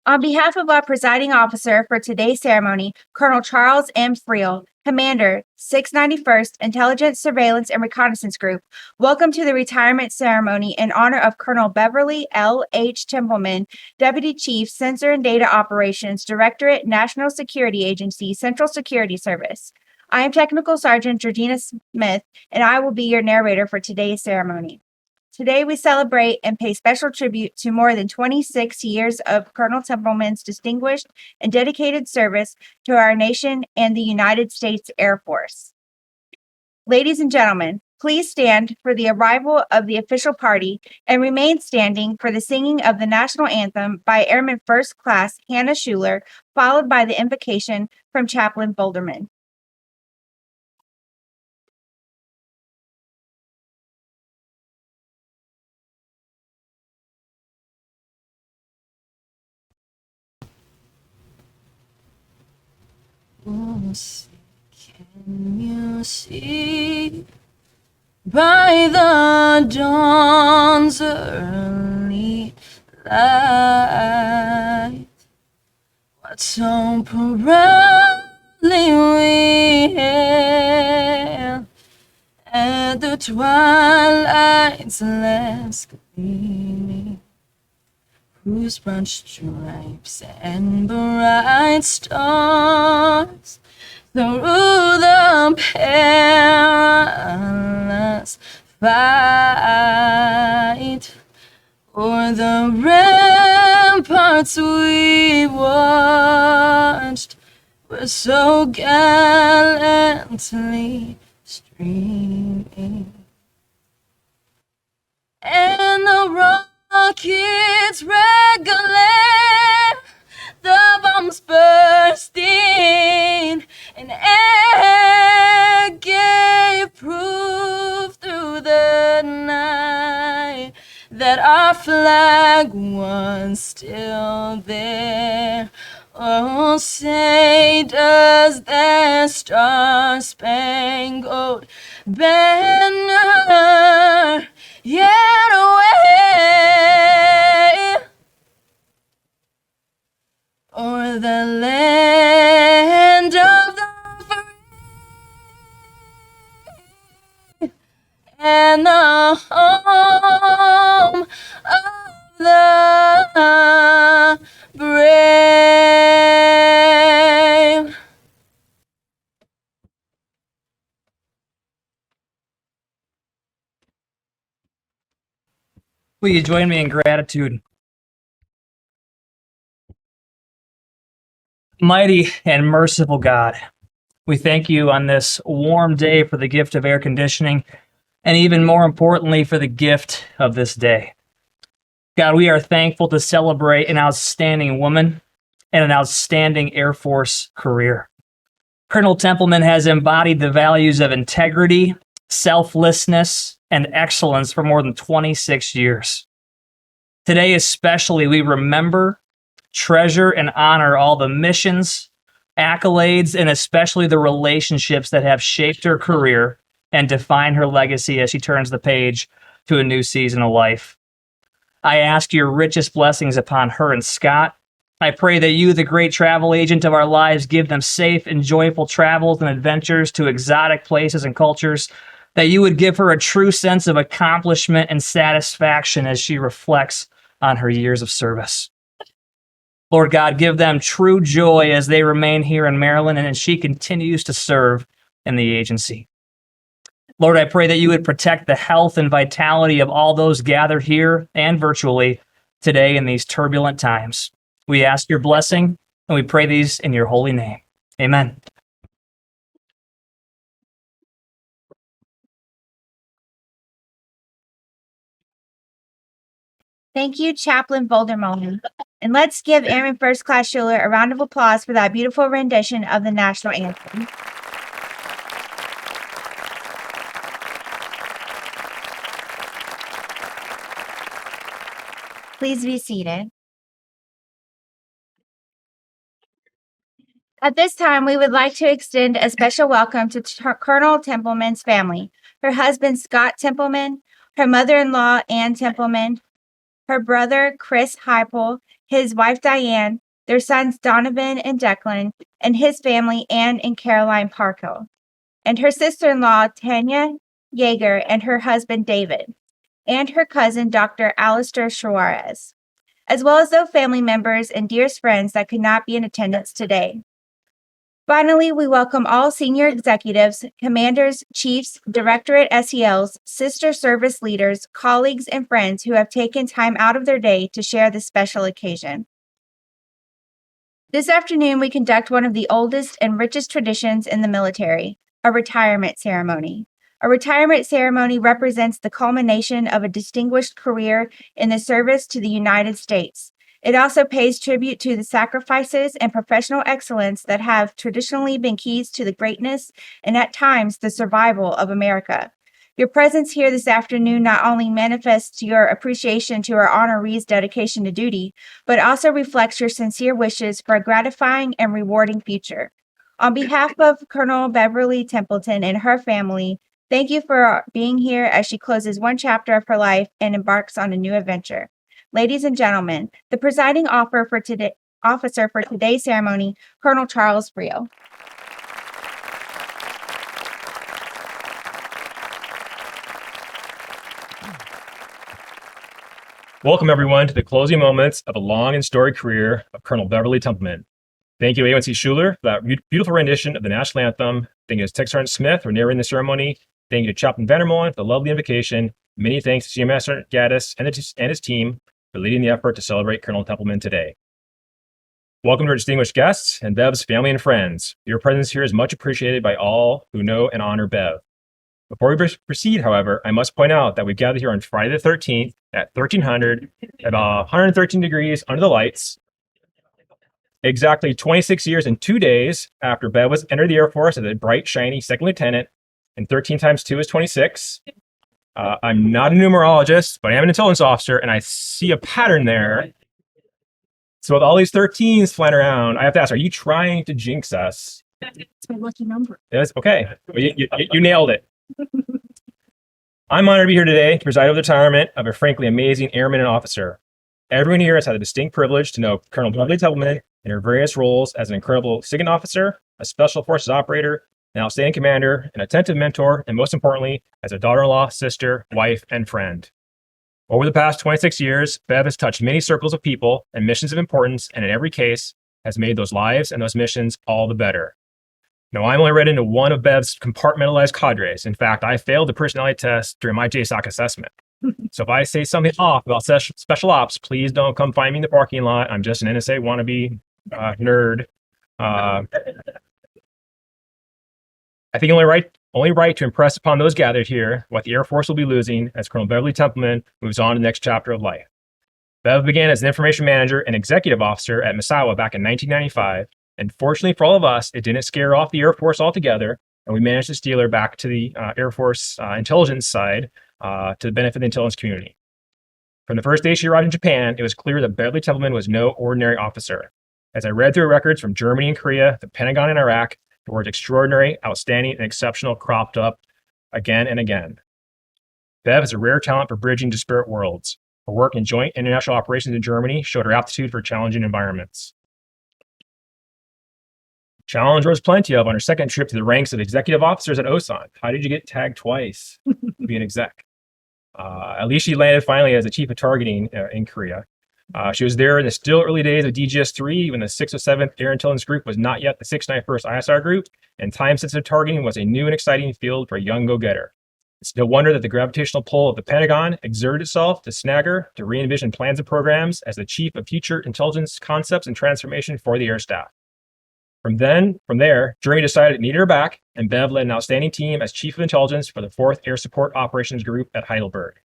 On behalf of our presiding officer for today's ceremony, Colonel Charles M. Friel, Commander, 691st Intelligence, Surveillance, and Reconnaissance Group, welcome to the retirement ceremony in honor of Colonel Beverly L. H. Templeman, Deputy Chief, Sensor and Data Operations, Directorate, National Security Agency, Central Security Service. I am Technical Sergeant Georgina Smith, and I will be your narrator for today's ceremony. Today, we celebrate and pay special tribute to more than 26 years of Colonel Templeman's distinguished and dedicated service to our nation and the United States Air Force. Ladies and gentlemen, please stand for the arrival of the official party and remain standing for the singing of the national anthem by Airman First Class Hannah Schuler, followed by the invocation from Chaplain Boulderman. Can you see by the dawn's early light what so proudly we hailed at the twilight's last gleaming, whose broad stripes and bright stars through the perilous fight o'er the ramparts we watched were so gallantly streaming, and the rockets regular, the bombs bursting, and air gave proof through the night that our flag was still there. Oh, say does that star-spangled banner yet wave o'er the land of the free and the home of the brave. Will you join me in gratitude? Mighty and merciful God, we thank you on this warm day for the gift of air conditioning, and even more importantly, for the gift of this day. God, we are thankful to celebrate an outstanding woman and an outstanding Air Force career. Colonel Templeman has embodied the values of integrity, selflessness, and excellence for more than 26 years. Today especially, we remember, treasure, and honor all the missions, accolades, and especially the relationships that have shaped her career and define her legacy as she turns the page to a new season of life. I ask your richest blessings upon her and Scott. I pray that you, the great travel agent of our lives, give them safe and joyful travels and adventures to exotic places and cultures, that you would give her a true sense of accomplishment and satisfaction as she reflects on her years of service. Lord God, give them true joy as they remain here in Maryland and as she continues to serve in the agency. Lord, I pray that you would protect the health and vitality of all those gathered here and virtually today in these turbulent times. We ask your blessing, and we pray these in your holy name. Amen. Thank you, Chaplain Boulderman. And let's give Airman First Class Schuler a round of applause for that beautiful rendition of the national anthem. Please be seated. At this time, we would like to extend a special welcome to Colonel Templeman's family, her husband, Scott Templeman, her mother-in-law, Ann Templeman, her brother Chris Heipel, his wife Diane, their sons Donovan and Declan, and his family Anne and Caroline Parkhill, and her sister-in-law Tanya Yeager and her husband David, and her cousin Dr. Alistair Suarez, as well as those family members and dearest friends that could not be in attendance today. Finally, we welcome all senior executives, commanders, chiefs, directorate SELs, sister service leaders, colleagues, and friends who have taken time out of their day to share this special occasion. This afternoon, we conduct one of the oldest and richest traditions in the military, a retirement ceremony. A retirement ceremony represents the culmination of a distinguished career in the service to the United States. It also pays tribute to the sacrifices and professional excellence that have traditionally been keys to the greatness and at times the survival of America. Your presence here this afternoon not only manifests your appreciation to our honorees' dedication to duty, but also reflects your sincere wishes for a gratifying and rewarding future. On behalf of Colonel Beverly Templeton and her family, thank you for being here as she closes one chapter of her life and embarks on a new adventure. Ladies and gentlemen, the presiding officer for today's ceremony, Colonel Charles Friel. Welcome, everyone, to the closing moments of a long and storied career of Colonel Beverly Templeman. Thank you, A1C Schuler, for that beautiful rendition of the national anthem. Thank you to Tech Sergeant Smith for narrating the ceremony. Thank you to Chaplain Vandermolen for the lovely invocation. Many thanks to Senior Master Sergeant Gaddis and his team for leading the effort to celebrate Colonel Templeman today. Welcome to our distinguished guests and Bev's family and friends. Your presence here is much appreciated by all who know and honor Bev. Before we proceed, however, I must point out that we've gathered here on Friday the 13th at 1300, about 113 degrees under the lights, exactly 26 years and 2 days after Bev was entered the Air Force as a bright, shiny second lieutenant, and 13 times 2 is 26. I'm not a numerologist, but I am an intelligence officer, and I see a pattern there. So with all these 13s flying around, I have to ask, are you trying to jinx us? It's my lucky number. Yes, okay. Well, you nailed it. I'm honored to be here today to preside over the retirement of a frankly amazing airman and officer. Everyone here has had a distinct privilege to know Colonel Beverly Templeman in her various roles as an incredible SIGINT officer, a Special Forces operator, an outstanding commander, an attentive mentor, and most importantly, as a daughter-in-law, sister, wife, and friend. Over the past 26 years, Bev has touched many circles of people and missions of importance, and in every case, has made those lives and those missions all the better. Now, I'm only read into one of Bev's compartmentalized cadres. In fact, I failed the personality test during my JSOC assessment. So if I say something off about special ops, please don't come find me in the parking lot. I'm just an NSA wannabe nerd. I think only right to impress upon those gathered here what the Air Force will be losing as Colonel Beverly Templeman moves on to the next chapter of life. Bev began as an information manager and executive officer at Misawa back in 1995, and fortunately for all of us, it didn't scare off the Air Force altogether, and we managed to steal her back to the Air Force intelligence side to the benefit of the intelligence community. From the first day she arrived in Japan, it was clear that Beverly Templeman was no ordinary officer. As I read through records from Germany and Korea, the Pentagon and Iraq, the words extraordinary, outstanding, and exceptional cropped up again and again. Bev is a rare talent for bridging disparate worlds. Her work in joint international operations in Germany showed her aptitude for challenging environments. Challenge there was plenty of on her second trip to the ranks of executive officers at Osan. How did you get tagged twice to be an exec? At least she landed finally as the chief of targeting in Korea. She was there in the still early days of DGS-3 when the 607th Air Intelligence Group was not yet the 691st ISR Group, and time-sensitive targeting was a new and exciting field for a young go-getter. It's no wonder that the gravitational pull of the Pentagon exerted itself to snag her to re-envision plans and programs as the chief of future intelligence concepts and transformation for the Air Staff. From there, Germany decided it needed her back, and Bev led an outstanding team as Chief of Intelligence for the 4th Air Support Operations Group at Heidelberg.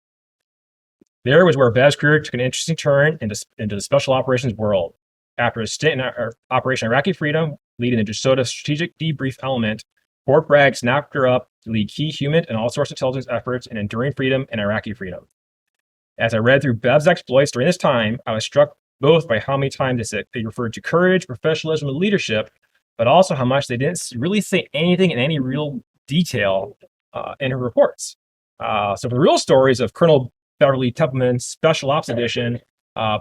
There was where Bev's career took an interesting turn into the special operations world. After a stint in Operation Iraqi Freedom, leading the DeSoto Strategic Debrief Element, Fort Bragg snapped her up to lead key human and all-source intelligence efforts in enduring freedom and Iraqi freedom. As I read through Bev's exploits during this time, I was struck both by how many times they referred to courage, professionalism, and leadership, but also how much they didn't really say anything in any real detail in her reports. So for the real stories of Colonel Beverly Templeman Special Ops Edition,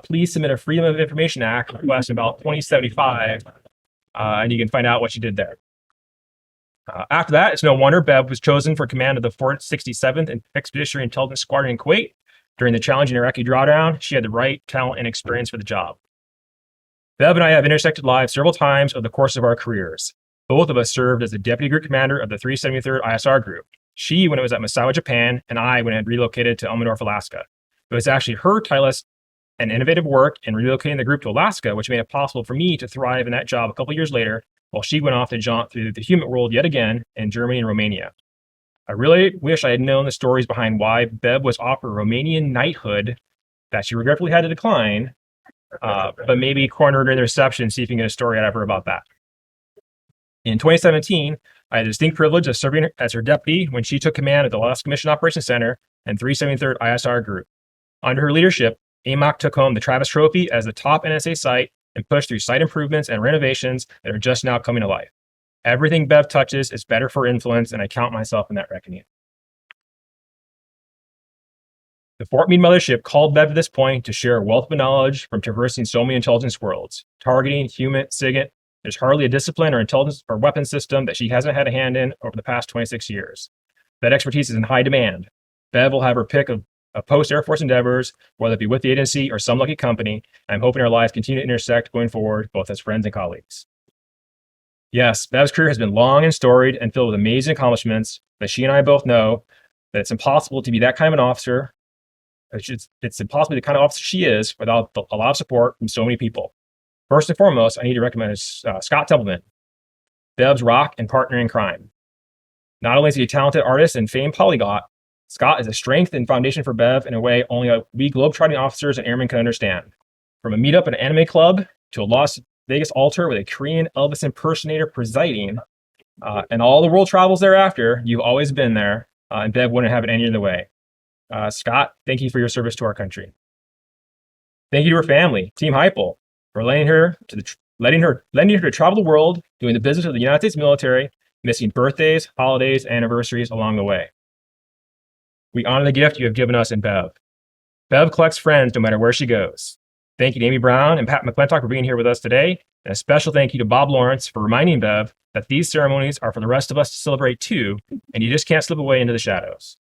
please submit a Freedom of Information Act request about 2075, and you can find out what she did there. After that, it's no wonder Bev was chosen for command of the 467th Expeditionary Intelligence Squadron in Kuwait. During the challenging Iraqi drawdown, she had the right talent and experience for the job. Bev and I have intersected lives several times over the course of our careers. Both of us served as the deputy group commander of the 373rd ISR group. She when it was at Misawa, Japan, and I when it had relocated to Elmendorf, Alaska. It was actually her tireless and innovative work in relocating the group to Alaska, which made it possible for me to thrive in that job a couple years later, while she went off to jaunt through the human world yet again in Germany and Romania. I really wish I had known the stories behind why Bev was offered Romanian knighthood that she regretfully had to decline, but maybe corner her during the reception, see if you can get a story out of her about that. In 2017, I had the distinct privilege of serving as her deputy when she took command of the Alaska Mission Operations Center and 373rd ISR Group. Under her leadership, AMOC took home the Travis Trophy as the top NSA site and pushed through site improvements and renovations that are just now coming to life. Everything Bev touches is better for influence, and I count myself in that reckoning. The Fort Meade mothership called Bev to this point to share a wealth of knowledge from traversing so many intelligence worlds, targeting, human, SIGINT. There's hardly a discipline or intelligence or weapon system that she hasn't had a hand in over the past 26 years. That expertise is in high demand. Bev will have her pick of post-Air Force endeavors, whether it be with the agency or some lucky company. I'm hoping our lives continue to intersect going forward, both as friends and colleagues. Yes, Bev's career has been long and storied and filled with amazing accomplishments, but she and I both know that it's impossible to be that kind of an officer. It's impossible to be the kind of officer she is without a lot of support from so many people. First and foremost, I need to recommend Scott Templeman, Bev's rock and partner in crime. Not only is he a talented artist and famed polyglot, Scott is a strength and foundation for Bev in a way only we globetrotting officers and airmen can understand. From a meetup at an anime club to a Las Vegas altar with a Korean Elvis impersonator presiding, and all the world travels thereafter, you've always been there, and Bev wouldn't have it any other way. Scott, thank you for your service to our country. Thank you to her family, Team Heupel, for letting her to travel the world, doing the business of the United States military, missing birthdays, holidays, anniversaries along the way. We honor the gift you have given us in Bev. Bev collects friends no matter where she goes. Thank you to Amy Brown and Pat McClintock for being here with us today, and a special thank you to Bob Lawrence for reminding Bev that these ceremonies are for the rest of us to celebrate too, and you just can't slip away into the shadows.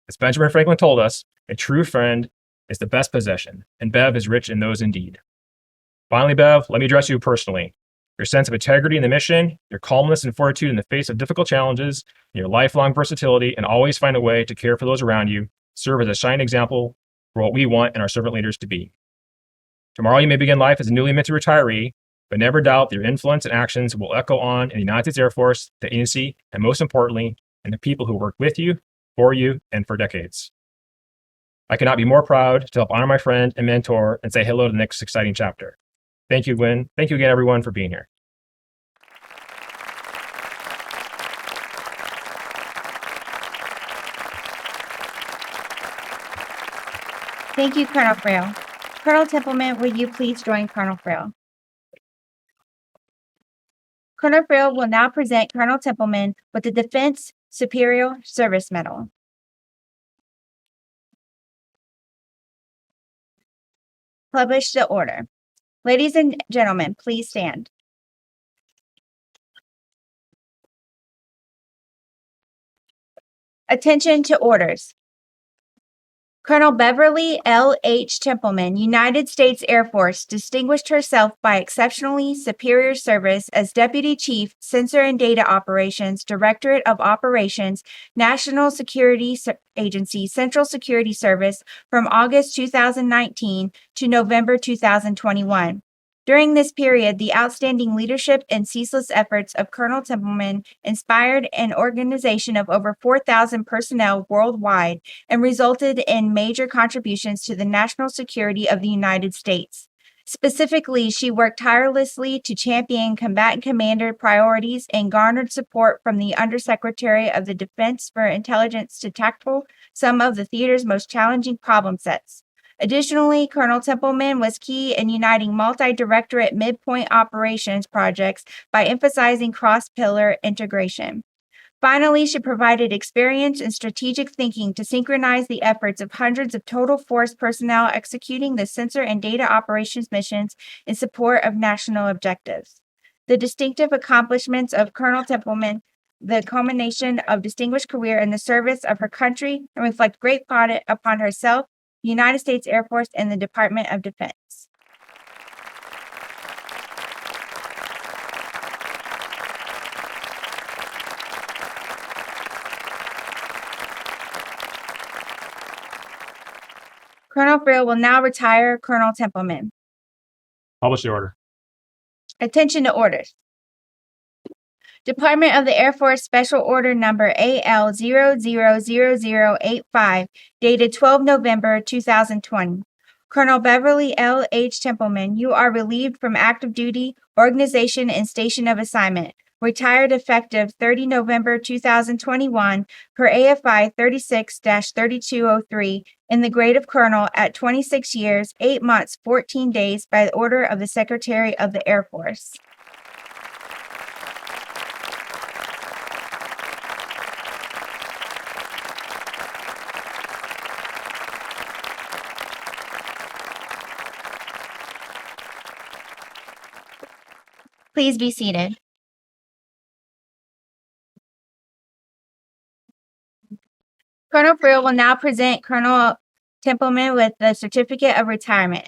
As Benjamin Franklin told us, a true friend is the best possession, and Bev is rich in those indeed. Finally, Bev, let me address you personally. Your sense of integrity in the mission, your calmness and fortitude in the face of difficult challenges, and your lifelong versatility and always find a way to care for those around you serve as a shining example for what we want in our servant leaders to be. Tomorrow you may begin life as a newly minted retiree, but never doubt that your influence and actions will echo on in the United States Air Force, the agency, and most importantly, in the people who work with you, for you, and for decades. I cannot be more proud to help honor my friend and mentor and say hello to the next exciting chapter. Thank you, Gwen. Thank you again, everyone, for being here. Thank you, Colonel Frail. Colonel Templeman, would you please join Colonel Frail? Colonel Frail will now present Colonel Templeman with the Defense Superior Service Medal. Publish the order. Ladies and gentlemen, please stand. Attention to orders. Colonel Beverly L. H. Templeman, United States Air Force, distinguished herself by exceptionally superior service as Deputy Chief, Sensor and Data Operations, Directorate of Operations, National Security Agency, Central Security Service from August 2019 to November 2021. During this period, the outstanding leadership and ceaseless efforts of Colonel Templeman inspired an organization of over 4,000 personnel worldwide and resulted in major contributions to the national security of the United States. Specifically, she worked tirelessly to champion combatant commander priorities and garnered support from the Undersecretary of the Defense for intelligence to tackle some of the theater's most challenging problem sets. Additionally, Colonel Templeman was key in uniting multi-directorate midpoint operations projects by emphasizing cross-pillar integration. Finally, she provided experience and strategic thinking to synchronize the efforts of hundreds of total force personnel executing the sensor and data operations missions in support of national objectives. The distinctive accomplishments of Colonel Templeman, the culmination of distinguished career in the service of her country, and reflect great credit upon herself, the United States Air Force, and the Department of Defense. Colonel Friel will now retire Colonel Templeman. Publish the order. Attention to orders. Department of the Air Force Special Order Number AL000085, dated 12 November 2020. Colonel Beverly L. H. Templeman, you are relieved from active duty, organization, and station of assignment. Retired effective 30 November 2021 per AFI 36-3203 in the grade of colonel at 26 years, 8 months, 14 days by the order of the Secretary of the Air Force. Please be seated. Colonel Friel will now present Colonel Templeman with the Certificate of Retirement.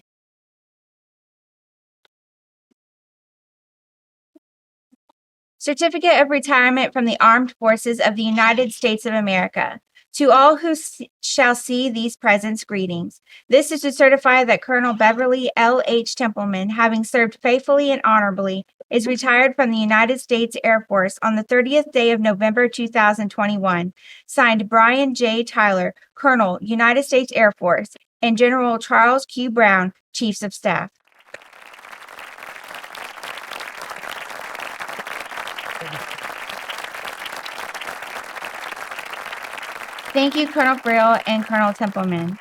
Certificate of Retirement from the Armed Forces of the United States of America. To all who shall see these presents, greetings. This is to certify that Colonel Beverly L. H. Templeman, having served faithfully and honorably, is retired from the United States Air Force on the 30th day of November 2021. Signed, Brian J. Tyler, Colonel, United States Air Force, and General Charles Q. Brown, Chiefs of Staff. Thank you, Colonel Friel and Colonel Templeman.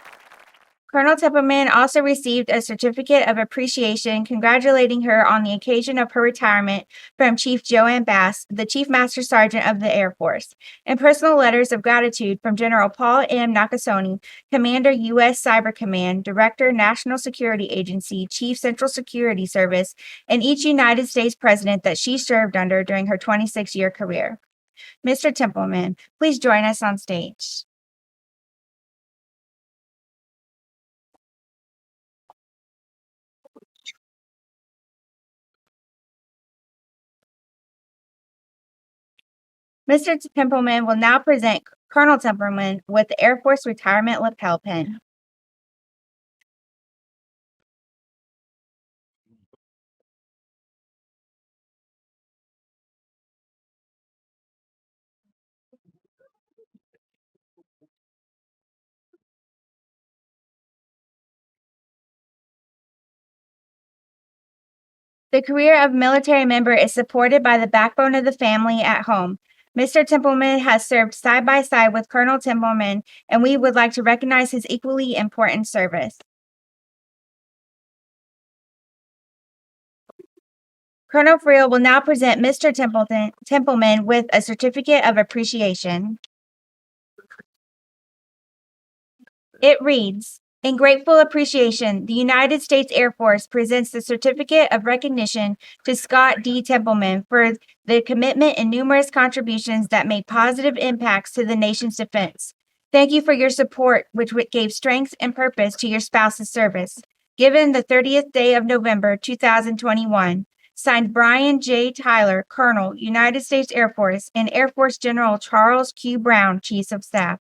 Colonel Templeman also received a certificate of appreciation congratulating her on the occasion of her retirement from Chief Joanne Bass, the Chief Master Sergeant of the Air Force, and personal letters of gratitude from General Paul M. Nakasone, Commander U.S. Cyber Command, Director, National Security Agency, Chief Central Security Service, and each United States President that she served under during her 26-year career. Mr. Templeman, please join us on stage. Mr. Templeman will now present Colonel Templeman with the Air Force Retirement Lapel Pin. The career of military member is supported by the backbone of the family at home. Mr. Templeman has served side by side with Colonel Templeman, and we would like to recognize his equally important service. Colonel Friel will now present Mr. Templeman with a certificate of appreciation. It reads, in grateful appreciation, the United States Air Force presents the Certificate of Recognition to Scott D. Templeman for the commitment and numerous contributions that made positive impacts to the nation's defense. Thank you for your support, which gave strength and purpose to your spouse's service. Given the 30th day of November 2021, signed Brian J. Tyler, Colonel, United States Air Force, and Air Force General Charles Q. Brown, Chiefs of Staff.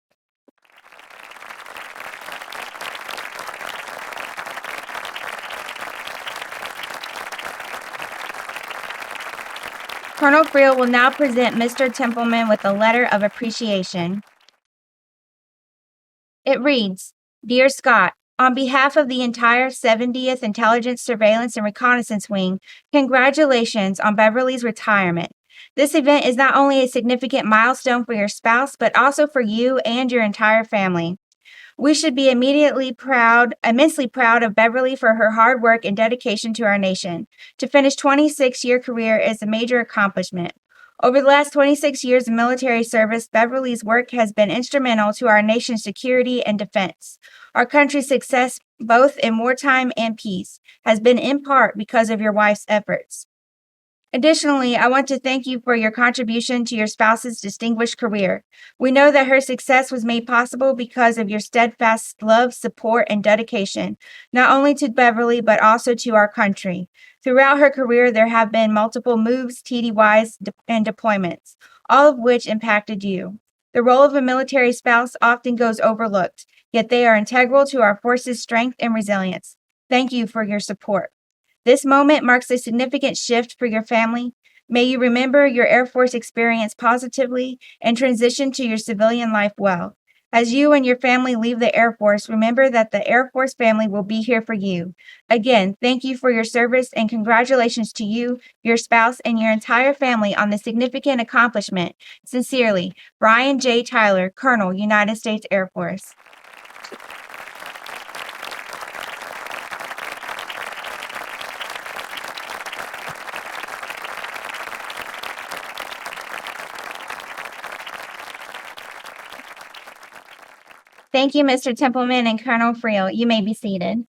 Colonel Friel will now present Mr. Templeman with a letter of appreciation. It reads, Dear Scott, on behalf of the entire 70th Intelligence, Surveillance, and Reconnaissance Wing, congratulations on Beverly's retirement. This event is not only a significant milestone for your spouse, but also for you and your entire family. We should be immensely proud of Beverly for her hard work and dedication to our nation. To finish 26-year career is a major accomplishment. Over the last 26 years of military service, Beverly's work has been instrumental to our nation's security and defense. Our country's success, both in wartime and peace, has been in part because of your wife's efforts. Additionally, I want to thank you for your contribution to your spouse's distinguished career. We know that her success was made possible because of your steadfast love, support, and dedication, not only to Beverly, but also to our country. Throughout her career, there have been multiple moves, TDYs, and deployments, all of which impacted you. The role of a military spouse often goes overlooked, yet they are integral to our force's strength and resilience. Thank you for your support. This moment marks a significant shift for your family. May you remember your Air Force experience positively and transition to your civilian life well. As you and your family leave the Air Force, remember that the Air Force family will be here for you. Again, thank you for your service and congratulations to you, your spouse, and your entire family on this significant accomplishment. Sincerely, Brian J. Tyler, Colonel, United States Air Force. Thank you, Mr. Templeman and Colonel Friel. You may be seated.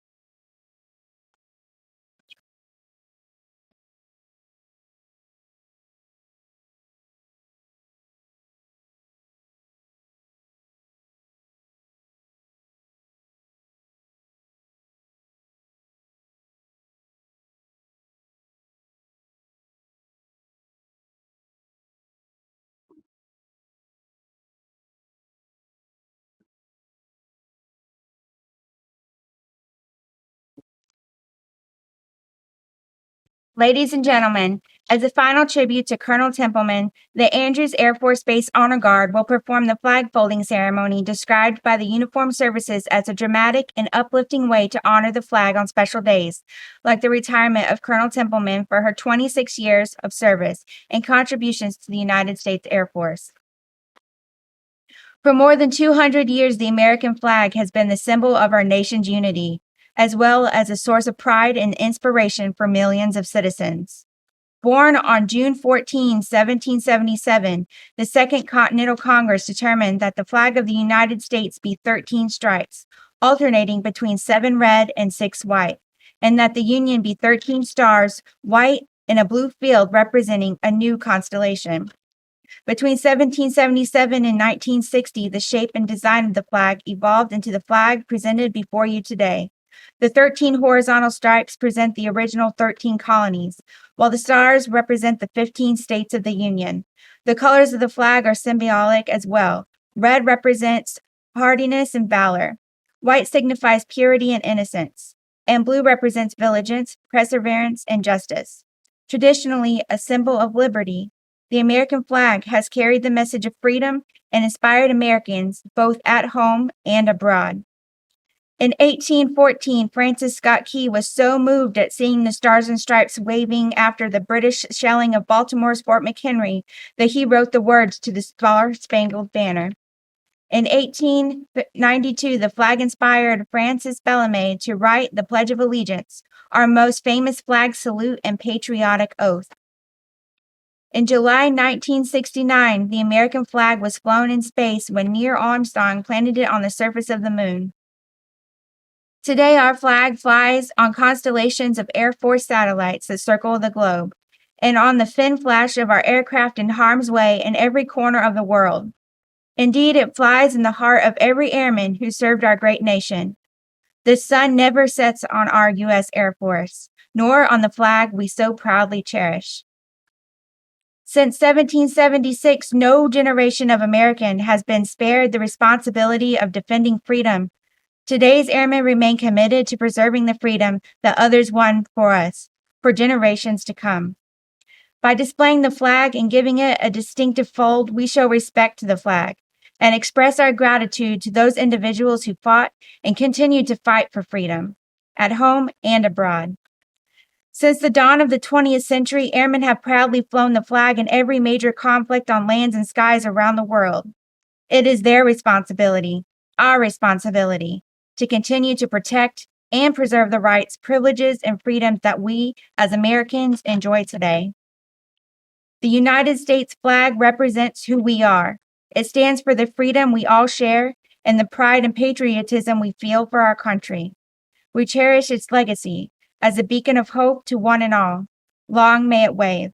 Ladies and gentlemen, as a final tribute to Colonel Templeman, the Andrews Air Force Base Honor Guard will perform the flag folding ceremony described by the Uniformed Services as a dramatic and uplifting way to honor the flag on special days, like the retirement of Colonel Templeman for her 26 years of service and contributions to the United States Air Force. For more than 200 years, the American flag has been the symbol of our nation's unity, as well as a source of pride and inspiration for millions of citizens. Born on June 14, 1777, the Second Continental Congress determined that the flag of the United States be 13 stripes, alternating between 7 red and 6 white, and that the Union be 13 stars, white, in a blue field representing a new constellation. Between 1777 and 1960, the shape and design of the flag evolved into the flag presented before you today. The 13 horizontal stripes present the original 13 colonies, while the stars represent the 15 states of the Union. The colors of the flag are symbolic as well. Red represents hardiness and valor. White signifies purity and innocence. And blue represents vigilance, perseverance, and justice. Traditionally a symbol of liberty, the American flag has carried the message of freedom and inspired Americans both at home and abroad. In 1814, Francis Scott Key was so moved at seeing the stars and stripes waving after the British shelling of Baltimore's Fort McHenry that he wrote the words to the Star-Spangled Banner. In 1892, the flag inspired Francis Bellarmine to write the Pledge of Allegiance, our most famous flag salute and patriotic oath. In July 1969, the American flag was flown in space when Neil Armstrong planted it on the surface of the moon. Today, our flag flies on constellations of Air Force satellites that circle the globe, and on the fin flash of our aircraft in harm's way in every corner of the world. Indeed, it flies in the heart of every airman who served our great nation. The sun never sets on our U.S. Air Force, nor on the flag we so proudly cherish. Since 1776, no generation of American has been spared the responsibility of defending freedom. Today's airmen remain committed to preserving the freedom that others won for us, for generations to come. By displaying the flag and giving it a distinctive fold, we show respect to the flag and express our gratitude to those individuals who fought and continue to fight for freedom, at home and abroad. Since the dawn of the 20th century, airmen have proudly flown the flag in every major conflict on lands and skies around the world. It is their responsibility, our responsibility, to continue to protect and preserve the rights, privileges, and freedoms that we, as Americans, enjoy today. The United States flag represents who we are. It stands for the freedom we all share and the pride and patriotism we feel for our country. We cherish its legacy as a beacon of hope to one and all. Long may it wave.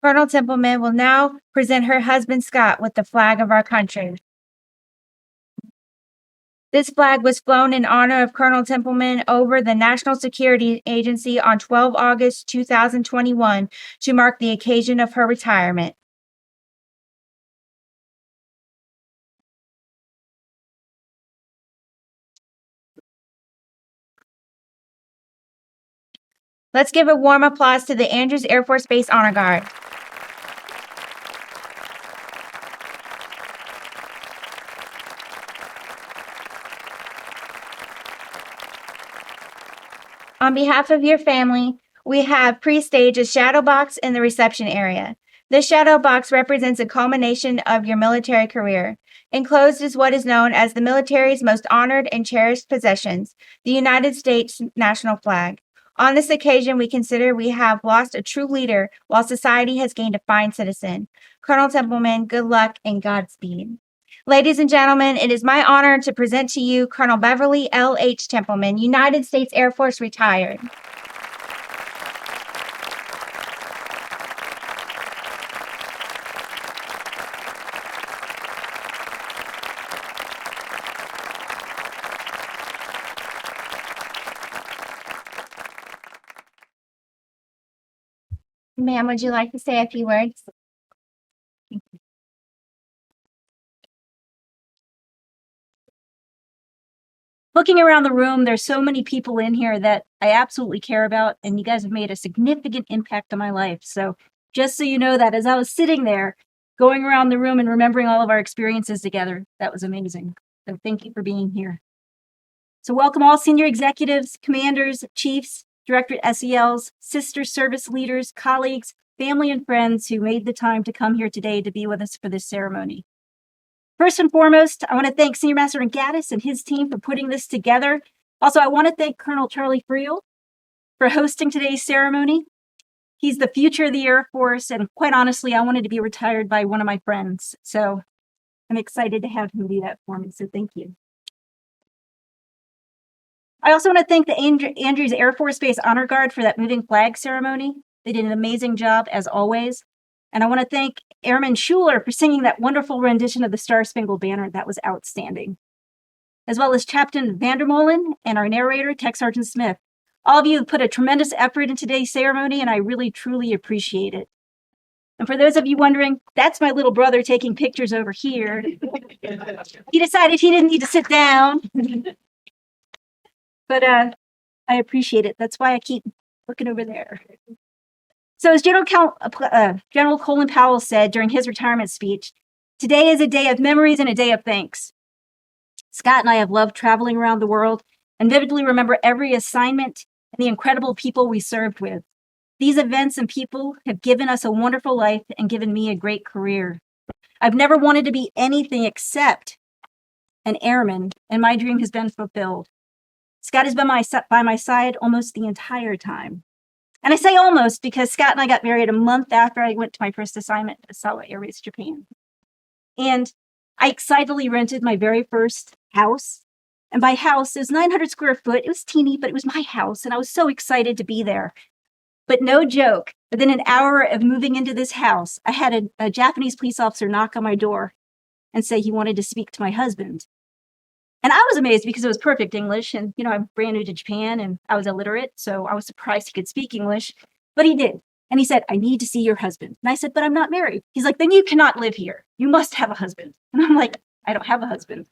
Colonel Templeman will now present her husband Scott with the flag of our country. This flag was flown in honor of Colonel Templeman over the National Security Agency on 12 August 2021 to mark the occasion of her retirement. Let's give a warm applause to the Andrews Air Force Base Honor Guard. On behalf of your family, we have pre-staged a shadow box in the reception area. This shadow box represents a culmination of your military career. Enclosed is what is known as the military's most honored and cherished possessions, the United States national flag. On this occasion, we consider we have lost a true leader while society has gained a fine citizen. Colonel Templeman, good luck and Godspeed. Ladies and gentlemen, it is my honor to present to you Colonel Beverly L. H. Templeman, United States Air Force retired. Ma'am, would you like to say a few words? Looking around the room, there's so many people in here that I absolutely care about, and you guys have made a significant impact on my life. So just so you know that as I was sitting there, going around the room and remembering all of our experiences together, that was amazing. So thank you for being here. So welcome all senior executives, commanders, chiefs, directorate SELs, sister service leaders, colleagues, family, and friends who made the time to come here today to be with us for this ceremony. First and foremost, I want to thank Senior Master Gaddis and his team for putting this together. Also, I want to thank Colonel Charlie Friel for hosting today's ceremony. He's the future of the Air Force, and quite honestly, I wanted to be retired by one of my friends. So I'm excited to have him do that for me. So thank you. I also want to thank the Andrews Air Force Base Honor Guard for that moving flag ceremony. They did an amazing job, as always. And I want to thank Airman Schuler for singing that wonderful rendition of the Star Spangled Banner. That was outstanding. As well as Captain Vandermolen and our narrator, Tech Sergeant Smith. All of you have put a tremendous effort in today's ceremony, and I really, truly appreciate it. And for those of you wondering, that's my little brother taking pictures over here. He decided he didn't need to sit down. But I appreciate it. That's why I keep looking over there. So as General Colin Powell said during his retirement speech, today is a day of memories and a day of thanks. Scott and I have loved traveling around the world and vividly remember every assignment and the incredible people we served with. These events and people have given us a wonderful life and given me a great career. I've never wanted to be anything except an airman, and my dream has been fulfilled. Scott has been by my side almost the entire time. And I say almost because Scott and I got married a month after I went to my first assignment at Sawa Air Base, Japan. And I excitedly rented my very first house. And by house, it was 900 square foot. It was teeny, but it was my house. And I was so excited to be there. But no joke, within an hour of moving into this house, I had a Japanese police officer knock on my door and say he wanted to speak to my husband. And I was amazed because it was perfect English. And, I'm brand new to Japan and I was illiterate. So I was surprised he could speak English, but he did. And he said, I need to see your husband. And I said, but I'm not married. He's like, then you cannot live here. You must have a husband. And I'm like, I don't have a husband.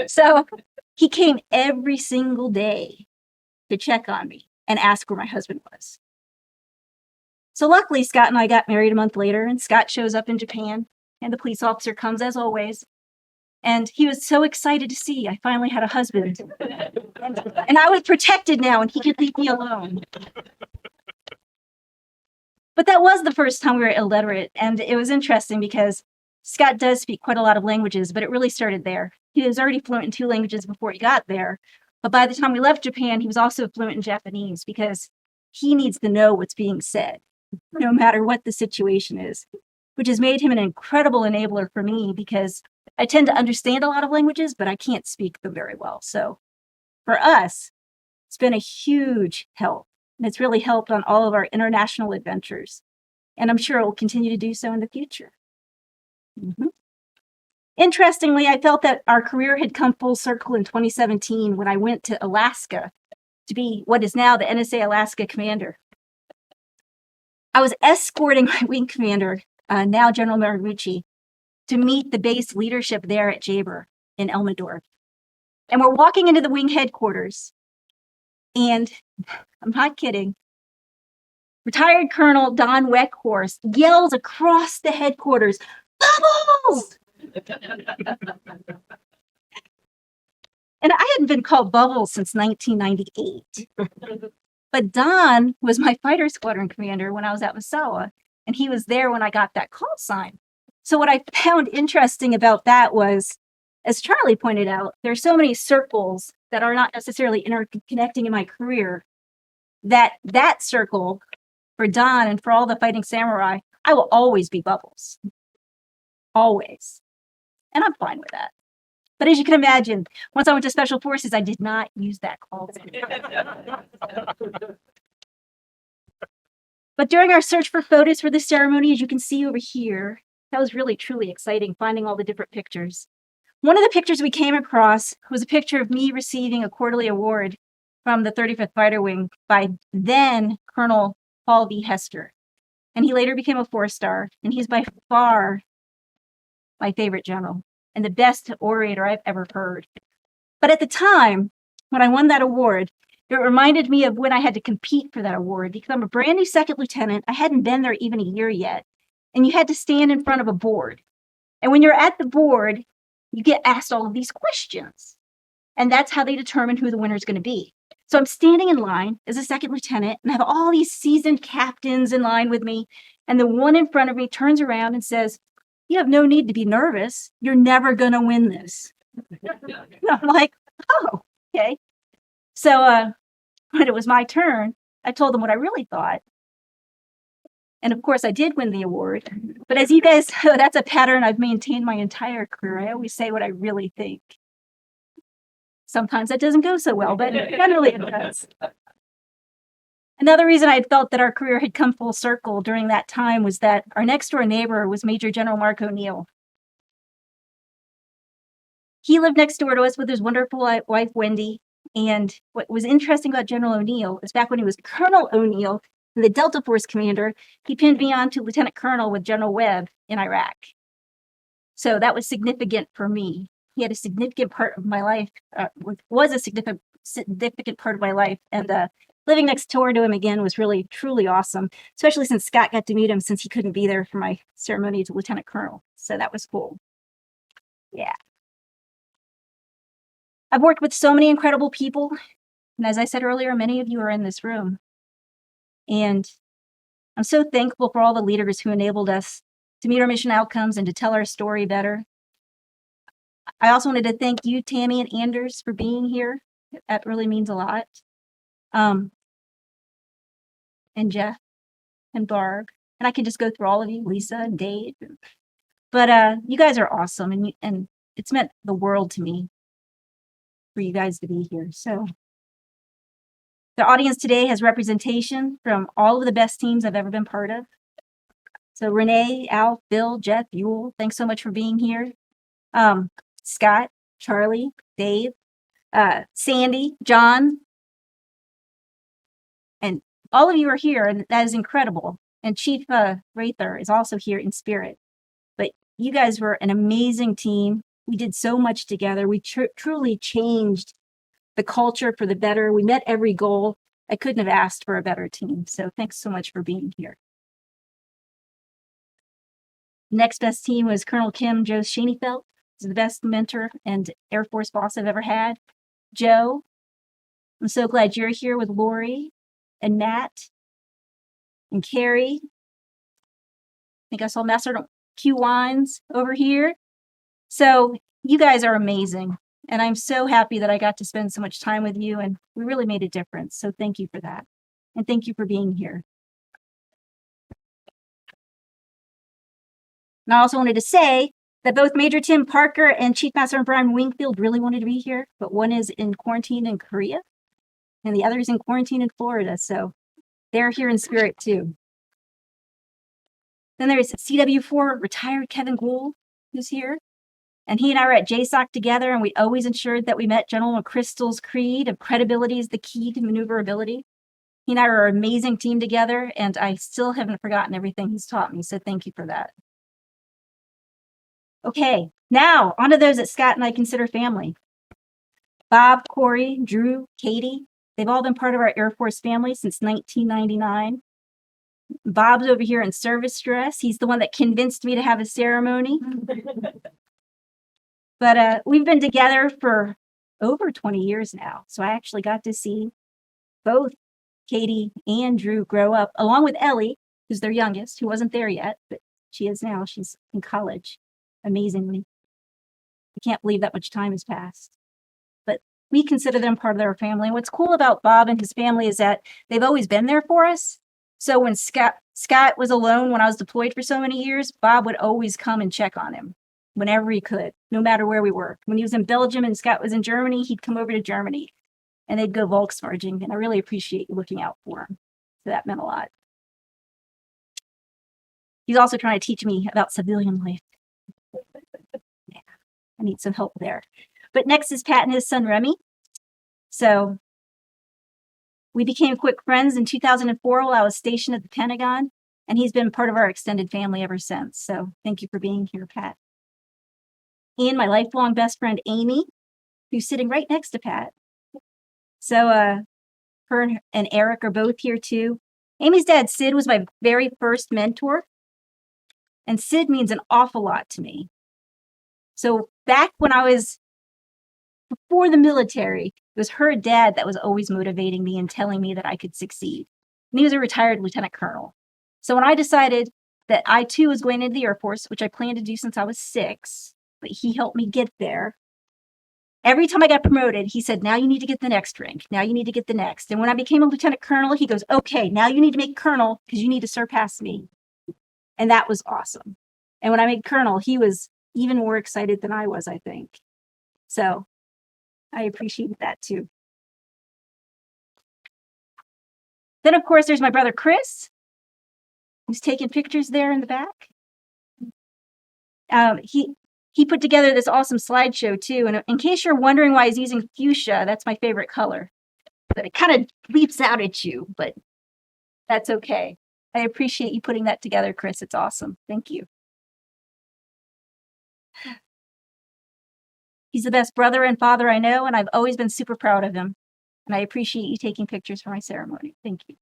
So he came every single day to check on me and ask where my husband was. So luckily, Scott and I got married a month later, and Scott shows up in Japan, and the police officer comes as always. And he was so excited to see I finally had a husband. And I was protected now, and he could leave me alone. But that was the first time we were illiterate, and it was interesting because Scott does speak quite a lot of languages, but it really started there. He was already fluent in 2 languages before he got there. But by the time we left Japan, he was also fluent in Japanese because he needs to know what's being said, no matter what the situation is, which has made him an incredible enabler for me because I tend to understand a lot of languages, but I can't speak them very well. So for us, it's been a huge help. And it's really helped on all of our international adventures. And I'm sure it will continue to do so in the future. Mm-hmm. Interestingly, I felt that our career had come full circle in 2017 when I went to Alaska to be what is now the NSA Alaska commander. I was escorting my wing commander, now General Mariucci, to meet the base leadership there at Jaber in Elmendorf. And we're walking into the wing headquarters. And I'm not kidding. Retired Colonel Don Weckhorst yells across the headquarters, "Bubbles!" And I hadn't been called Bubbles since 1998. But Don was my fighter squadron commander when I was at Misawa, and he was there when I got that call sign. So what I found interesting about that was, as Charlie pointed out, there's so many circles that are not necessarily interconnecting in my career, that circle for Don and for all the fighting samurai, I will always be Bubbles. Always. And I'm fine with that. But as you can imagine, once I went to Special Forces, I did not use that call sign. But during our search for photos for this ceremony, as you can see over here, that was really, truly exciting, finding all the different pictures. One of the pictures we came across was a picture of me receiving a quarterly award from the 35th Fighter Wing by then Colonel Paul V. Hester. And he later became a 4-star, and he's by far my favorite general and the best orator I've ever heard. But at the time, when I won that award, it reminded me of when I had to compete for that award because I'm a brand new second lieutenant. I hadn't been there even a year yet. And you had to stand in front of a board. And when you're at the board, you get asked all of these questions. And that's how they determine who the winner is going to be. So I'm standing in line as a second lieutenant and I have all these seasoned captains in line with me. And the one in front of me turns around and says, "You have no need to be nervous. You're never going to win this." And I'm like, oh, okay. So when it was my turn, I told them what I really thought. And of course, I did win the award. But as you guys know, that's a pattern I've maintained my entire career. I always say what I really think. Sometimes that doesn't go so well, but generally it does. Another reason I felt that our career had come full circle during that time was that our next door neighbor was Major General Mark O'Neill. He lived next door to us with his wonderful wife, Wendy. And what was interesting about General O'Neill is back when he was Colonel O'Neill, the Delta Force commander, he pinned me on to Lieutenant Colonel with General Webb in Iraq. So that was significant for me. He had a significant part of my life, was a significant part of my life. And living next door to him again was really, truly awesome, especially since Scott got to meet him since he couldn't be there for my ceremony to Lieutenant Colonel. So that was cool. Yeah. I've worked with so many incredible people. And as I said earlier, many of you are in this room. And I'm so thankful for all the leaders who enabled us to meet our mission outcomes and to tell our story better. I also wanted to thank you, Tammy and Anders, for being here. That really means a lot. And Jeff and Barb. And I can just go through all of you, Lisa and Dave. But you guys are awesome. And it's meant the world to me for you guys to be here. So the audience today has representation from all of the best teams I've ever been part of. So Renee, Al, Bill, Jeff, Yule, thanks so much for being here. Scott, Charlie, Dave, Sandy, John, and all of you are here, and that is incredible. And Chief Rather is also here in spirit. But you guys were an amazing team. We did so much together. We truly changed the culture for the better. We met every goal. I couldn't have asked for a better team. So thanks so much for being here. Next best team was Colonel Kim Joe Schoenfeld. He's the best mentor and Air Force boss I've ever had. Joe, I'm so glad you're here with Lori and Matt and Carrie. I think I saw Master Q Wines over here. So you guys are amazing. And I'm so happy that I got to spend so much time with you, and we really made a difference. So thank you for that. And thank you for being here. And I also wanted to say that both Major Tim Parker and Chief Master Brian Wingfield really wanted to be here, but one is in quarantine in Korea, and the other is in quarantine in Florida. So they're here in spirit too. Then there's CW4 retired Kevin Gould, who's here. And he and I were at JSOC together, and we always ensured that we met General McChrystal's creed of credibility is the key to maneuverability. He and I are an amazing team together, and I still haven't forgotten everything he's taught me, so thank you for that. Okay, now on to those that Scott and I consider family. Bob, Corey, Drew, Katie, they've all been part of our Air Force family since 1999. Bob's over here in service dress. He's the one that convinced me to have a ceremony. But we've been together for over 20 years now. So I actually got to see both Katie and Drew grow up, along with Ellie, who's their youngest, who wasn't there yet, but she is now. She's in college, amazingly. I can't believe that much time has passed. But we consider them part of our family. And what's cool about Bob and his family is that they've always been there for us. So when Scott was alone when I was deployed for so many years, Bob would always come and check on him whenever he could, no matter where we were. When he was in Belgium and Scott was in Germany, he'd come over to Germany and they'd go Volksmarching. And I really appreciate you looking out for him. So that meant a lot. He's also trying to teach me about civilian life. Yeah, I need some help there. But next is Pat and his son, Remy. So we became quick friends in 2004 while I was stationed at the Pentagon, and he's been part of our extended family ever since. So thank you for being here, Pat. And my lifelong best friend, Amy, who's sitting right next to Pat. So her and Eric are both here too. Amy's dad, Sid, was my very first mentor. And Sid means an awful lot to me. So back when I was before the military, it was her dad that was always motivating me and telling me that I could succeed. And he was a retired lieutenant colonel. So when I decided that I too was going into the Air Force, which I planned to do since I was 6, but he helped me get there, Every time I got promoted, he said, now you need to get the next rank. Now you need to get the next. And when I became a lieutenant colonel, he goes, okay, now you need to make colonel because you need to surpass me. And that was awesome. And when I made colonel, he was even more excited than I was, I think. So I appreciated that too. Then, of course, there's my brother Chris, who's taking pictures there in the back. He put together this awesome slideshow too. And in case you're wondering why he's using fuchsia, that's my favorite color. But it kind of leaps out at you, but that's okay. I appreciate you putting that together, Chris. It's awesome. Thank you. He's the best brother and father I know, and I've always been super proud of him. And I appreciate you taking pictures for my ceremony. Thank you.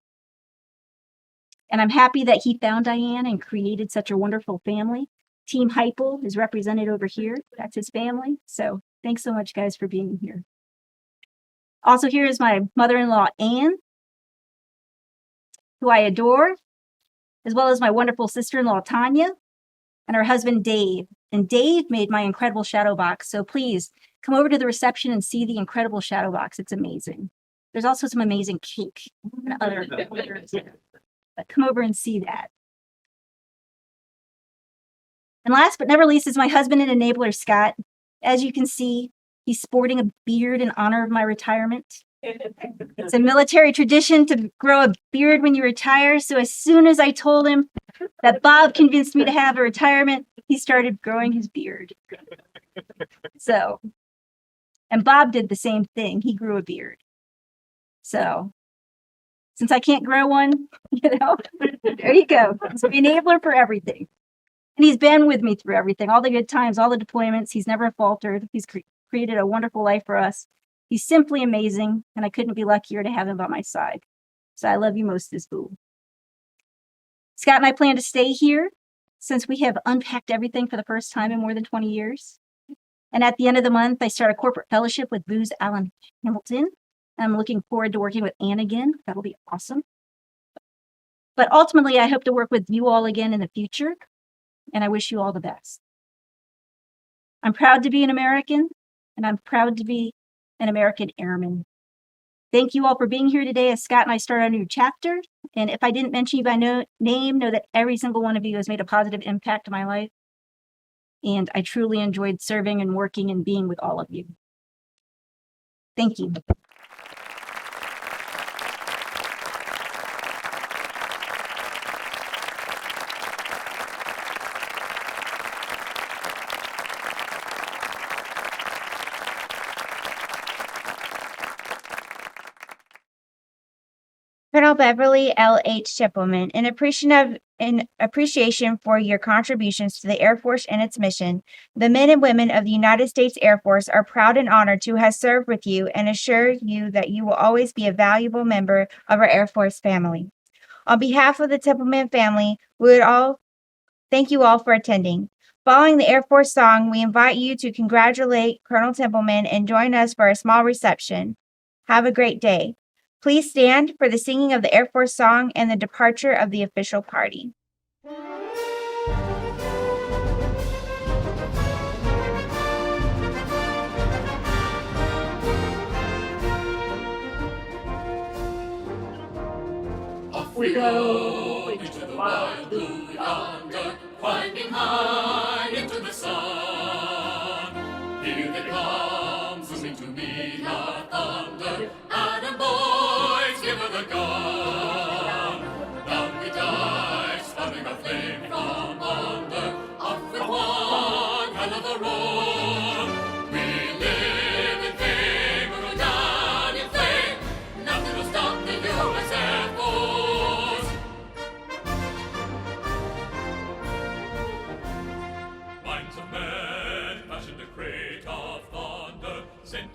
And I'm happy that he found Diane and created such a wonderful family. Team Heupel is represented over here. That's his family. So thanks so much, guys, for being here. Also, here is my mother-in-law, Anne, who I adore, as well as my wonderful sister-in-law, Tanya, and her husband, Dave. And Dave made my incredible shadow box. So please come over to the reception and see the incredible shadow box. It's amazing. There's also some amazing cake and other but come over and see that. And last but never least is my husband and enabler, Scott. As you can see, he's sporting a beard in honor of my retirement. It's a military tradition to grow a beard when you retire. So as soon as I told him that Bob convinced me to have a retirement, he started growing his beard. So, and Bob did the same thing. He grew a beard. So, since I can't grow one, there you go. He's an enabler for everything. And he's been with me through everything, all the good times, all the deployments. He's never faltered. He's created a wonderful life for us. He's simply amazing, and I couldn't be luckier to have him by my side. So I love you most, this boo. Scott and I plan to stay here since we have unpacked everything for the first time in more than 20 years. And at the end of the month, I start a corporate fellowship with Booz Allen Hamilton. I'm looking forward to working with Anne again. That'll be awesome. But ultimately, I hope to work with you all again in the future. And I wish you all the best. I'm proud to be an American, and I'm proud to be an American Airman. Thank you all for being here today as Scott and I start our new chapter. And if I didn't mention you by name, know that every single one of you has made a positive impact on my life. And I truly enjoyed serving and working and being with all of you. Thank you. Colonel Beverly L. H. Templeman, in appreciation for your contributions to the Air Force and its mission, the men and women of the United States Air Force are proud and honored to have served with you and assure you that you will always be a valuable member of our Air Force family. On behalf of the Templeman family, we would all thank you all for attending. Following the Air Force song, we invite you to congratulate Colonel Templeman and join us for a small reception. Have a great day. Please stand for the singing of the Air Force song and the departure of the official party. Off we go into the wide blue yonder, climbing high into the sun. Here they come, zooming to meet our thunder. Atom boys, give her the gun. Down we dive, spouting our flame from under. Off with one hell of a roar. We live in fame, we go down in flame. Nothing will stop the U.S. Air Force. Minds of men fashioned a crate of thunder, sent